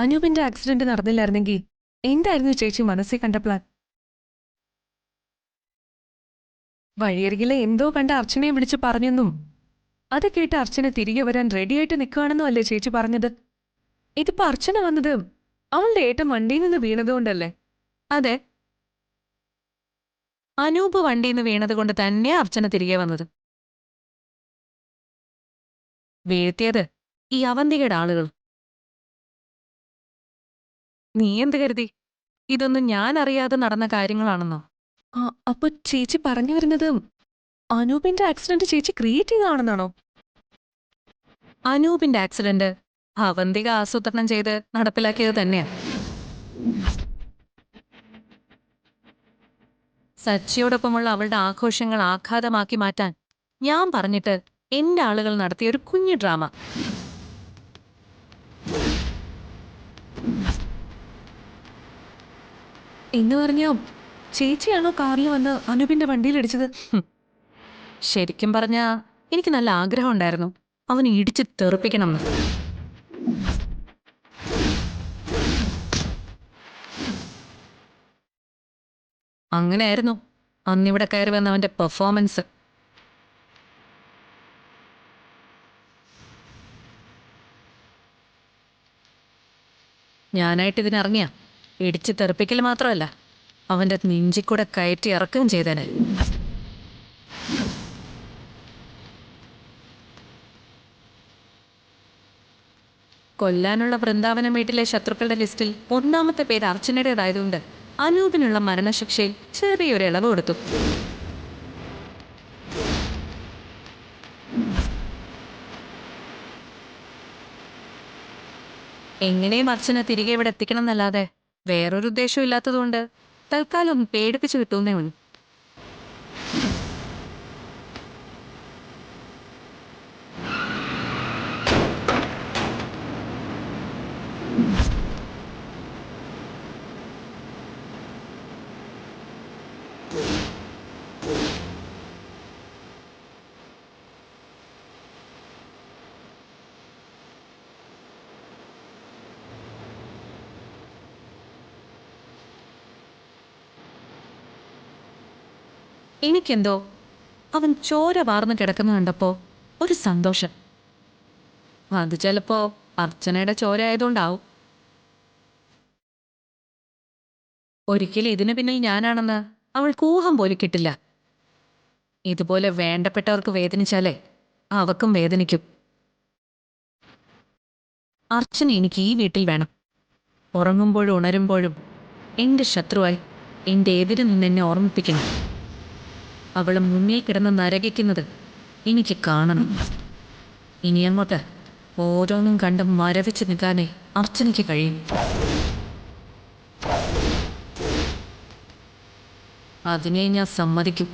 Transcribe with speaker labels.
Speaker 1: അനൂപിന്റെ accident നടന്നില്ലായിരുന്നെങ്കിൽ എന്തായിരുന്നു ചേച്ചി മനസ്സിൽ കണ്ട പ്ലാൻ? വഴിയരികിലെ എന്തോ കണ്ട അർച്ചനയെ വിളിച്ച് പറഞ്ഞെന്നും അത് കേട്ട് അർച്ചന തിരികെ വരാൻ റെഡിയായിട്ട് നിൽക്കുകയാണെന്നും അല്ലേ ചേച്ചി പറഞ്ഞത്? ഇതിപ്പോ അർച്ചന വന്നത് അവളുടെ ഏട്ടൻ വണ്ടിയിൽ നിന്ന് വീണതുകൊണ്ടല്ലേ?
Speaker 2: അതെ, അനൂപ് വണ്ടിയിൽ നിന്ന് വീണത് കൊണ്ട് തന്നെയാ അർച്ചന തിരികെ വന്നത്. വീഴ്ത്തിയത് ഈ അവന്തികയുടെ ആളുകൾ. നീ എന്ത് കരുതി ഇതൊന്നും ഞാൻ അറിയാതെ നടന്ന കാര്യങ്ങളാണെന്നോ?
Speaker 1: അപ്പൊ ചേച്ചി പറഞ്ഞു വരുന്നത് അനൂപിന്റെ ആക്സിഡന്റ് ചേച്ചി ക്രിയേറ്റ് ചെയ്തതാണെന്നാണോ?
Speaker 2: അനൂപിന്റെ ആക്സിഡന്റ് അവന്തിക ആസൂത്രണം ചെയ്ത് നടപ്പിലാക്കിയത് തന്നെയാ. സച്ചിയോടൊപ്പമുള്ള അവളുടെ ആഘോഷങ്ങൾ ആഘാതമാക്കി മാറ്റാൻ ഞാൻ പറഞ്ഞിട്ട് എന്റെ ആളുകൾ നടത്തിയ ഒരു കുഞ്ഞു ഡ്രാമ.
Speaker 1: എന്ന് പറഞ്ഞോ ചേച്ചിയാണോ കാറിൽ വന്ന് അനൂപിന്റെ വണ്ടിയിൽ ഇടിച്ചത്?
Speaker 2: ശരിക്കും പറഞ്ഞാ എനിക്ക് നല്ല ആഗ്രഹം ഉണ്ടായിരുന്നു അവന് ഇടിച്ച് തെറിപ്പിക്കണം എന്ന്. അങ്ങനെയായിരുന്നു അന്നിവിടെ കയറി വന്ന അവന്റെ പെർഫോമൻസ്. ഞാനായിട്ട് ഇതിനിറങ്ങിയ ഇടിച്ച് തെറിപ്പിക്കൽ മാത്രമല്ല, അവന്റെ നെഞ്ചിക്കൂടെ കയറ്റി ഇറക്കുകയും ചെയ്തേനെ. കൊല്ലാനുള്ള വൃന്ദാവനം വീട്ടിലെ ശത്രുക്കളുടെ ലിസ്റ്റിൽ ഒന്നാമത്തെ പേര് അർച്ചനയുടേതായതുകൊണ്ട് അനൂപിനുള്ള മരണശിക്ഷയിൽ ചെറിയൊരു ഇളവ് കൊടുത്തു. എങ്ങനെയും അർച്ചന തിരികെ ഇവിടെ എത്തിക്കണം എന്നല്ലാതെ വേറൊരു ഉദ്ദേശവും ഇല്ലാത്തതുകൊണ്ട് തൽക്കാലം ഒന്ന് പേടിപ്പിച്ചു കിട്ടുന്നേ ഉള്ളൂ. എനിക്കെന്തോ അവൻ ചോര വാർന്ന് കിടക്കുന്ന കണ്ടപ്പോ ഒരു സന്തോഷം. അത് ചിലപ്പോ അർച്ചനയുടെ ചോര ആയതുകൊണ്ടാവും. ഒരിക്കലും ഇതിനു പിന്നിൽ ഞാനാണെന്ന് അവൾക്ക് ഊഹം പോലും കിട്ടില്ല. ഇതുപോലെ വേണ്ടപ്പെട്ടവർക്ക് വേദനിച്ചാലേ അവക്കും വേദനിക്കും. അർച്ചന എനിക്ക് ഈ വീട്ടിൽ വേണം. ഉറങ്ങുമ്പോഴും ഉണരുമ്പോഴും എൻ്റെ ശത്രുവായി എൻ്റെ എതിര് നിന്ന് എന്നെ ഓർമ്മിപ്പിക്കണം. അവൾ മുന്നിൽ കിടന്ന് നരകിക്കുന്നത് എനിക്ക് കാണണം. ഇനി അങ്ങോട്ട് ഓരോന്നും കണ്ട് മരവിച്ച് നിൽക്കാനേ അർച്ചനയ്ക്ക് കഴിയും. അതിനെ ഞാൻ സമ്മതിക്കും.